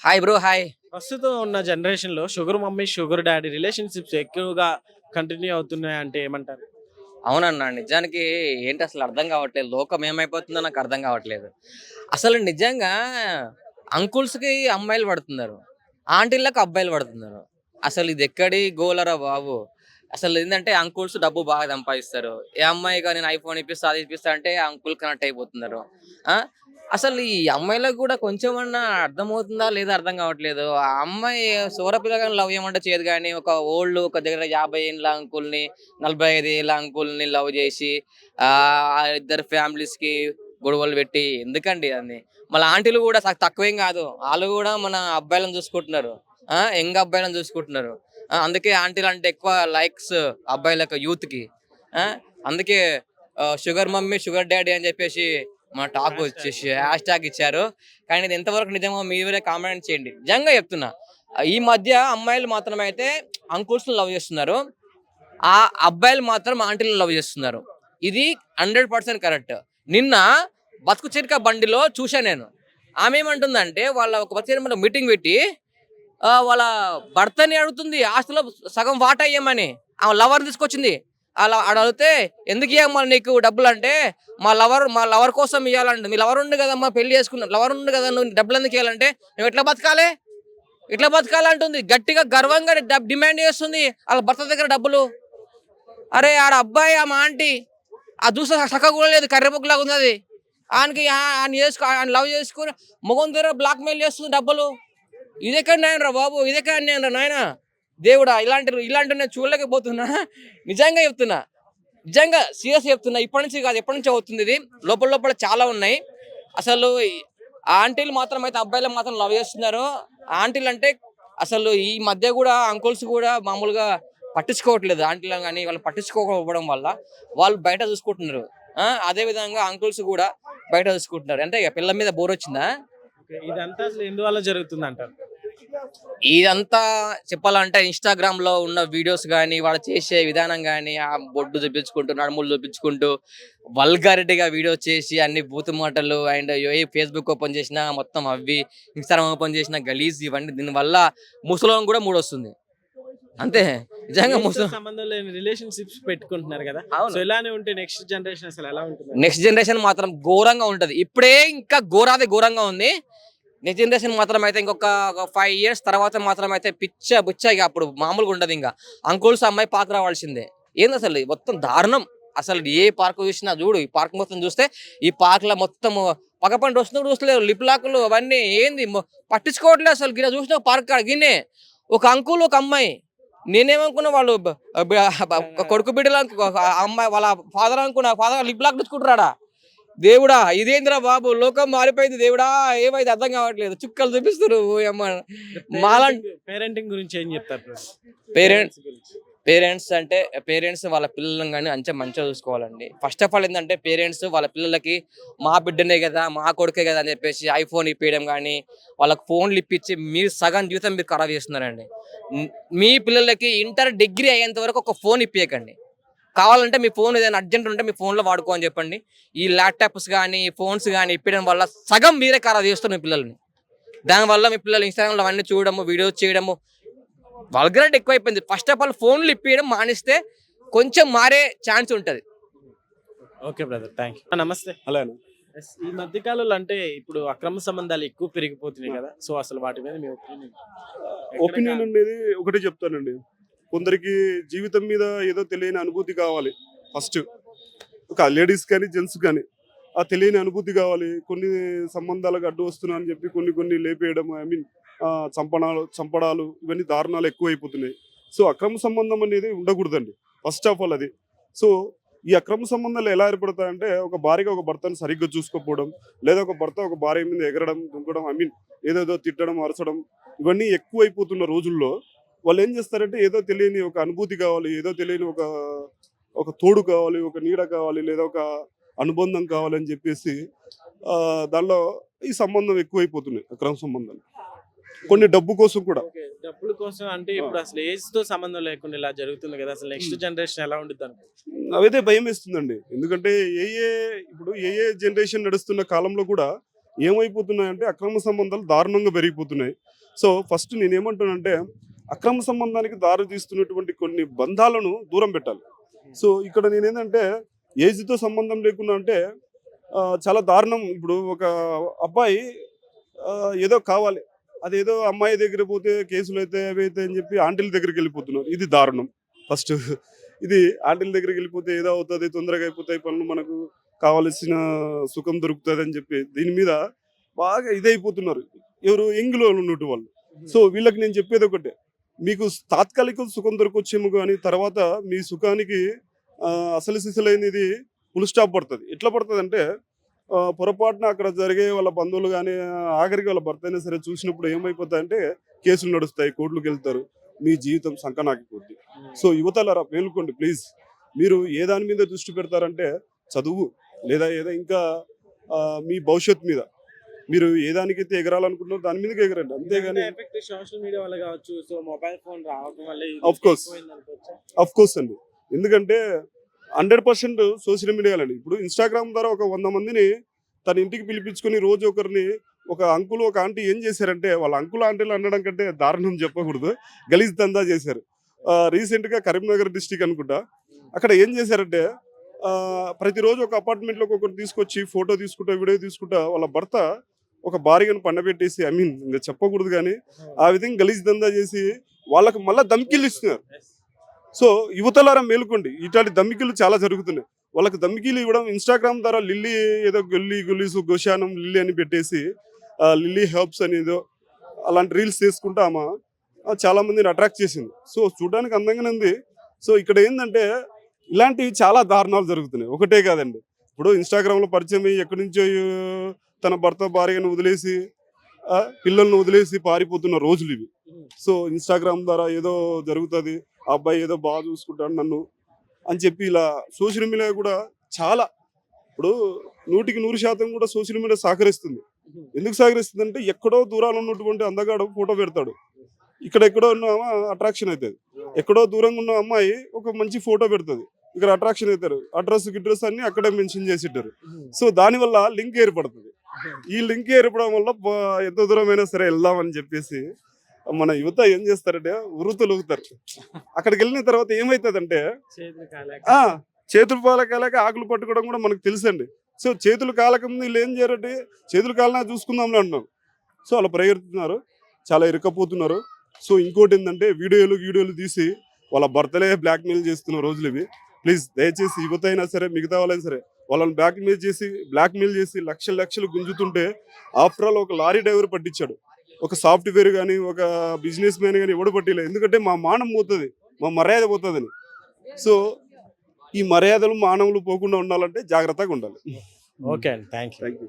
Hi bro. Hi. ప్రస్తుతం ఉన్న జనరేషన్‌లో sugar mummy, sugar daddy relationships ఎక్కువగా కంటిన్యూ అవుతున్నాయంటే ఏమంటారు? అవునన్నా. నిజానికి ఏంటి అసలు అర్థం కావట్లేదు. లోకం ఏమైపోతుందో నాకు అర్థం కావట్లేదు. అసలు నిజంగా అంకుల్స్‌కి అమ్మాయిలు పడుతున్నారు. ఆంటీ‌లకి అబ్బాయిలు పడుతున్నారు. అసలు ఇది ఎక్కడి గోలరా బాబు! అసలు ఏందంటే అంకుల్స్ డబ్బు బాగా సంపాదిస్తారు. ఏ అమ్మాయిగా నేను ఐఫోన్ ఇప్పిస్తా, అది ఇప్పిస్తా అంటే అంకుల్ కనెక్ట్ అయిపోతున్నారు. ఆ! అసలు ఈ అమ్మాయిలకు కూడా కొంచెమన్నా అర్థమవుతుందా లేదా అర్థం కావట్లేదు. ఆ అమ్మాయి సోర పిల్లగాని లవ్ చేయమంటే చేయదు గానీ, ఒక దగ్గర 50 ఏండ్ల అంకుల్‌ని, 45 ఏళ్ల అంకుల్‌ని లవ్ చేసి ఆ ఇద్దరు ఫ్యామిలీస్‌కి గొడవలు పెట్టి ఎందుకండి అన్ని? మళ్ళ ఆంటీలు కూడా తక్కువేం కాదు. ఆళ్ళు కూడా మన అబ్బాయిలను చూసుకుంటున్నారు. యంగ్ అబ్బాయిలను చూసుకుంటున్నారు. అందుకే ఆంటీలంటే ఎక్కువ లైక్స్ అబ్బాయిలకు యూత్‌కి. ఆ! అందుకే షుగర్ మమ్మీ, షుగర్ డ్యాడీ అని చెప్పేసి మన టాక్ హ్యాష్ ట్యాగ్. వచ్చేసి హ్యాష్ ట్యాగ్ ఇచ్చారు. కానీ ఇది ఎంతవరకు నిజమో మీరే కామెంట్ చేయండి. నిజంగా చెప్తున్నా. ఈ మధ్య అమ్మాయిలు మాత్రమైతే అంకుల్స్‌ని లవ్ చేస్తున్నారు. ఆ అబ్బాయిలు మాత్రం ఆంటీలని లవ్ చేస్తున్నారు. ఇది 100% కరెక్ట్. నిన్న బతుకు చెరక బండిలో చూసా నేను. ఆమె ఏమంటుందంటే వాళ్ళ ఒక బతుకు చెరక బండిలో మీటింగ్ పెట్టి వాళ్ళ భర్తని అడుగుతుంది ఆస్తిలో సగం వాటా ఇయ్యమని. ఆమె లవర్‌ని తీసుకొచ్చింది. అలా అడిగితే ఎందుకు ఇయ్యమ్మా నీకు డబ్బులంటే మా లవర్ కోసం ఇయ్యాలంట. మీ లవర్ ఉండు కదమ్మా పెళ్లి చేసుకున్న లవర్ ఉండు కదా నువ్వు డబ్బులెందుకు ఇయ్యాలంటే మేము ఎట్లా బతకాలే? ఎట్లా బతకాలంటుంది. గట్టిగా గర్వంగా డిమాండ్ చేస్తుంది ఆళ్ళ భర్త దగ్గర డబ్బులు. అరే ఆడ అబ్బాయి ఆమె ఆంటీ. అది చూస్తే సక్కగా కూడా లేదు కర్రెముక్కలాగా ఉన్నది. ఆయన లవ్ చేసుకొని మొగం దగ్గర బ్లాక్‌మెయిల్ చేస్తుంది డబ్బులు. ఇదెక్కడ న్యాయం రా బాబు! ఇదెక్కడ అన్యాయం రా నాయనా! దేవుడా! ఇలాంటివి నేను చూడలేకపోతున్నా. నిజంగా చెప్తున్నా. నిజంగా సీరియస్‌గా చెప్తున్నా. ఇప్పటి నుంచి కాదు ఎప్పటి నుంచో అవుతుంది ఇది. లోపల చాలా ఉన్నాయి. అసలు ఆంటీలు మాత్రం అయితే అబ్బాయిలను మాత్రం లవ్ చేస్తున్నారు. ఆంటీలంటే అసలు ఈ మధ్య గూడా అంకుల్స్ గూడా మామూలుగా పట్టించుకోవట్లేదు. ఆంటీలను గాని వాళ్ళు పట్టించుకోకపోవడం వల్ల వాళ్ళు బయట చూసుకుంటున్నారు. అదే విధంగా అంకుల్స్ గూడా బయట చూసుకుంటున్నారు. అంటే ఇగ పిల్ల మీద బోరొచ్చిందా? ఓకే. ఇదంతా అసలు ఎందువల్ల జరుగుతుందంటారు? ఇదంతా చెప్పాలంటే ఇన్‌స్టాగ్రామ్‌లో ఉన్న వీడియోస్ గాని, వాడు చేసే విధానం గాని, ఆ బొడ్డు చూపించుకుంటూ, నడుములు చూపించుకుంటూ, వల్గారిటీగా వీడియోస్ చేసి అన్ని బూతు మాటలు అండ్ ఫేస్‌బుక్ ఓపెన్ చేసినా మొత్తం అవ్వి, ఇన్‌స్టాగ్రామ్ ఓపెన్ చేసినా గలీజ్ ఇవన్నీ దీనివల్ల ముసలోళ్ళకి కూడా మూడొస్తుంది. అంతే. నిజంగా ఏజ్‌తో సంబంధం లేని రిలేషన్‌షిప్స్ పెట్టుకుంటున్నారు కదా! సో, అవును. ఇలానే ఉంటే నెక్స్ట్ జనరేషన్ అసలు ఎలా ఉంటుందండి? నెక్స్ట్ జనరేషన్ మాత్రం ఘోరంగా ఉంటది. ఇప్పుడే ఇంకా ఘోరంగా ఉంది. నెక్స్ట్ జనరేషన్ మాత్రం అయితే ఒక 5 ఇయర్స్ తర్వాత మాత్రం అయితే బుచ్చ ఇగ అప్పుడు మామూలుగా ఉండదింక. అంకుల్స్ అమ్మాయి పార్క్ రావాల్సిందే. ఏందసలు మొత్తం దారుణం. అసలు ఏ పార్క్ చూసినా చూడు ఈ పార్క్ మొత్తం చూస్తే ఈ పార్క్‌లో మొత్తము పక్కపంట వస్తున్నప్పుడు చూస్తలేరు. లిప్ లాక్‌లు అవన్నీ ఏంది పట్టించుకోవట్లేదు అసలు. గిడ చూసినా పార్క్ కాడ గిన్నే. ఒక అంకుల్, ఒక అమ్మాయి. నేనేమనుకున్నా వాళ్ళు బ బ బ కొడుకు బిడ్డలు అమ్మాయి వాళ్ళ ఫాదర్ అనుకున్నా. ఫాదర్ లిప్ లాక్ తెచ్చుకుంటున్నాడా? దేవుడా! ఇదేందిరా బాబు! లోకం మారిపోయింది దేవుడా! ఏమైంది అర్థం కావట్లేదు. చుక్కలు చూపిస్తుర్రు ఓయమ్మ! మాలాంటి పేరెంటింగ్ గురించి ఏం చెప్తారు బ్రో? పేరెంట్ పేరెంట్స్ గురించి. పేరెంట్స్ వాళ్ళ పిల్లలను గాని మంచిగా చూసుకోవాలండి. ఫస్ట్ ఆఫ్ ఆల్ ఏందంటే పేరెంట్స్ వాళ్ళ పిల్లలకి మా బిడ్డనే గదా! మా కొడుకే గదా! అని చెప్పేసి ఐఫోన్ ఇప్పియడం గాని, వాళ్ళకి ఫోన్‌లు ఇప్పించి మీరు సగం జీవితం మీరు ఖరాబ్ చేస్తున్నారండి. హ్మ్. మీ పిల్లలకి ఇంటర్, డిగ్రీ అయ్యేంత వరకు ఒక ఫోన్ ఇప్పియకండి. కావాలంటే మీ ఫోన్ ఏదైనా అర్జెంట్ ఉంటే మీ ఫోన్‌లో వాడుకో అని చెప్పండి. ఈ ల్యాప్‌టాప్స్ గాని, ఫోన్స్ గాని ఇప్పియడం వల్ల సగం మీరే ఖరాబ్ చేస్తున్నారు మీ పిల్లల్ని. దానివల్ల మీ పిల్లలు ఇన్‌స్టాగ్రామ్‌లో అవన్నీ చూడడము, వీడియోస్ చేయడము వల్గారిటీ ఎక్కువైపోయింది. ఫస్ట్ ఆఫ్ ఆల్ ఫోన్‌లు ఇప్పియడం మానేస్తే కొంచెం మారే ఛాన్స్ ఉంటది. Okay brother. Thank you. నమస్తే. అలానే. యెస్. ఈ మధ్య కాలంలో అంటే ఇప్పుడు అక్రమ సంబంధాలు ఎక్కువ పెరిగిపోతున్నాయి కదా! సో, అసలు వాటి మీద మీ ఒపీనియన్? ఎక్కడ ఒపీనియన్ అనేది ఒకటే చెప్తానండి. కొందరికి జీవితం మీద ఏదో తెలియని అనుభూతి కావాలి ఫస్ట్. ఒక లేడీస్ కానీ, జెంట్స్ కానీ. ఆ తెలియని అనుభూతి కావాలి. కొన్ని సంబంధాలకు అడ్డు వస్తున్నా అని చెప్పి కొన్ని లేపేయడం చంపడాలు ఇవన్నీ దారుణాలు ఎక్కువైపోతున్నాయి. సో, అక్రమ సంబంధం అనేది ఉండకూడదండి. ఫస్ట్ ఆఫ్ ఆల్ అది. సో, ఈ అక్రమ సంబంధాలు ఎలా ఏర్పడతాయంటే ఒక భార్యగా ఒక భర్తను సరిగ్గా చూసుకోకపోవడం, లేదా ఒక భర్త ఒక భార్య మీద ఎగరడం, దుంకడం ఏదేదో తిట్టడం, అరచడం ఇవన్నీ ఎక్కువైపోతున్న రోజుల్లో వాళ్ళు ఏం చేస్తారంటే ఏదో తెలియని ఒక అనుభూతి కావాలి, ఏదో తెలియని ఒక ఒక తోడు కావాలి, ఒక నీడ కావాలి, లేదా ఒక అనుబంధం కావాలని చెప్పేసి దానిలో ఈ సంబంధం ఎక్కువైపోతున్నాయి అక్రమ సంబంధాలు. కొన్ని డబ్బు కోసం కూడా. ఓకే. డబ్బుల కోసం అంటే ఇప్పుడు అసలు ఏజ్‌తో సంబంధం లేకుండా ఇలా జరుగుతుంది కదా! అసలు నెక్స్ట్ జనరేషన్ ఎలా ఉండిద్దనుకుంటున్నారు? అవైతే భయం వేస్తుందండి. ఎందుకంటే ఇప్పుడు ఏ జనరేషన్ నడుస్తున్న కాలంలో కూడా ఏమైపోతున్నాయంటే అక్రమ సంబంధాలు దారుణంగా పెరిగిపోతున్నాయి. సో ఫస్ట్ నేనేమంటానంటే అక్రమ సంబంధానికి దారి తీస్తున్నటువంటి కొన్ని బంధాలను దూరం పెట్టాలి. సో ఇక్కడ నేనేంటంటే ఏజ్తో సంబంధం లేకుండా అంటే చాలా దారుణం. ఇప్పుడు ఒక అబ్బాయి ఏదో కావాలి, అదేదో అమ్మాయి దగ్గర పోతే కేసులు అయితే అవి అయితే అని చెప్పి ఆంటీల దగ్గరికి వెళ్ళిపోతున్నారు. ఇది దారుణం. ఫస్ట్ ఇది ఆంటీల దగ్గరికి వెళ్ళిపోతే ఏదో అవుతుంది, తొందరగా అయిపోతాయి పనులు, మనకు కావలసిన సుఖం దొరుకుతుంది అని చెప్పి దీని మీద బాగా ఇదైపోతున్నారు ఎవరు యంగ్లో ఉన్నట్టు వాళ్ళు. సో వీళ్ళకి నేను చెప్పేది ఒకటే, మీకు తాత్కాలిక సుఖం దొరకొచ్చేమో కానీ తర్వాత మీ సుఖానికి అసలు సిసలైనది ఫుల్ స్టాప్ పడుతుంది. ఎట్లా పడుతుంది అంటే పొరపాటున అక్కడ జరిగే వాళ్ళ బంధువులు కానీ ఆఖరికి వాళ్ళ భర్త అయినా సరే చూసినప్పుడు ఏమైపోతాయంటే కేసులు నడుస్తాయి, కోర్టులకు వెళ్తారు, మీ జీవితం సంకనాకిపోద్ది. So యువతలరా మేలుకోండి please. మీరు ఏ దాని మీద దృష్టి పెడతారంటే చదువు లేదా ఏదో ఇంకా మీ భవిష్యత్ మీద మీరు ఏ దానికైతే ఎగరాలనుకుంటున్నారో దాని మీదకి ఎగరండి, అంతేగాని సోషల్ మీడియా వల్ల కావచ్చు, సో మొబైల్ ఫోన్ రావడం వల్ల అఫ్ కోర్స్ అండి. ఎందుకంటే 100% సోషల్ మీడియాలండి. ఇప్పుడు ఇన్స్టాగ్రామ్ ద్వారా ఒక 100 మందిని తన ఇంటికి పిలిపించుకొని రోజు ఒకరిని ఒక అంకుల్ ఒక ఆంటీ ఏం చేశారంటే వాళ్ళ అంకుల్ ఆంటీలు అనడం కంటే దారుణం చెప్పకూడదు, గలీజ్ దందా చేశారు. రీసెంట్గా కరీంనగర్ డిస్టిక్ అనుకుంటా, అక్కడ ఏం చేశారంటే ప్రతిరోజు ఒక అపార్ట్మెంట్లో ఒకరు తీసుకొచ్చి ఫోటో తీసుకుంటా వీడియో తీసుకుంటా వాళ్ళ భర్త ఒక భార్యను పండబెట్టేసి ఇంకా చెప్పకూడదు కానీ ఆ విధంగా గలీజ్ దందా చేసి వాళ్ళకు మళ్ళీ ధమ్కిలు ఇస్తున్నారు. సో యువతలారా మేలుకోండి, ఇట్లాంటి దమ్మికీలు చాలా జరుగుతున్నాయి. వాళ్ళకి దమ్మికీలు ఇవ్వడం ఇన్స్టాగ్రామ్ ద్వారా లిల్లీ ఏదో గులీసు గోశానం లిల్లీ అని పెట్టేసి లిల్లీ హెర్బ్స్ అని ఏదో అలాంటి రీల్స్ చేసుకుంటూ ఆమె చాలా మందిని అట్రాక్ట్ చేసింది. సో చూడడానికి అందంగానే ఉంది. సో ఇక్కడ ఏంటంటే ఇలాంటివి చాలా దారుణాలు జరుగుతున్నాయి, ఒకటే కాదండి. ఇప్పుడు ఇన్స్టాగ్రామ్లో పరిచయం అయ్యి ఎక్కడి నుంచో తన భర్త భార్యను వదిలేసి పిల్లలను వదిలేసి పారిపోతున్న రోజులు ఇవి. సో ఇన్స్టాగ్రామ్ ద్వారా ఏదో జరుగుతుంది, ఆ అబ్బాయి ఏదో బాగా చూసుకుంటాడు నన్ను అని చెప్పి ఇలా సోషల్ మీడియా కూడా చాలా ఇప్పుడు 100% కూడా సోషల్ మీడియా సహకరిస్తుంది. ఎందుకు సహకరిస్తుంది అంటే ఎక్కడో దూరాలు ఉన్నటువంటి అందగాడు ఫోటో పెడతాడు, ఇక్కడ ఎక్కడో ఉన్న అట్రాక్షన్ అవుతుంది. ఎక్కడో దూరంగా ఉన్న అమ్మాయి ఒక మంచి ఫోటో పెడుతుంది, ఇక్కడ అట్రాక్షన్ అవుతారు. అడ్రస్ అన్ని అక్కడే మెన్షన్ చేసిట్టారు. సో దానివల్ల లింక్ ఏర్పడుతుంది. ఈ లింక్ ఏర్పడడం వల్ల ఎంత దూరమైనా సరే వెళ్దామని చెప్పేసి మన యువత ఏం చేస్తారంటే ఉరుతులు ఊగుతారు. అక్కడికి వెళ్ళిన తర్వాత ఏమవుతుందంటే చేతులు కాలక ఆకులు పట్టుకోవడం కూడా మనకు తెలుసండి. సో చేతులు కాలక ముందు వీళ్ళు ఏం చేయరంటే చేతులు కాలనా చూసుకుందాంలే అంటున్నారు. సో అలా ప్రయత్నిస్తున్నారు, చాలా ఇరుక్కపోతున్నారు. సో ఇంకోటి ఏంటంటే వీడియోలు తీసి వాళ్ళ భర్తలే బ్లాక్మెయిల్ చేస్తున్న రోజులు ఇవి. ప్లీజ్ దయచేసి యువత అయినా సరే మిగతా వాళ్ళైనా సరే వాళ్ళని బ్లాక్మెయిల్ చేసి లక్షలు గుంజుతుంటే ఆఫ్టర్ ఆల్ ఒక లారీ డ్రైవర్ పట్టించాడు, ఒక సాఫ్ట్వేర్ కానీ ఒక బిజినెస్ మ్యాన్ కానీ ఎవడు పట్టిలేదు. ఎందుకంటే మా మానం పోతుంది, మా మర్యాద పోతుందని. సో ఈ మర్యాదలు మానవులు పోకుండా ఉండాలంటే జాగ్రత్తగా ఉండాలి. ఓకే అండి, థ్యాంక్ యూ.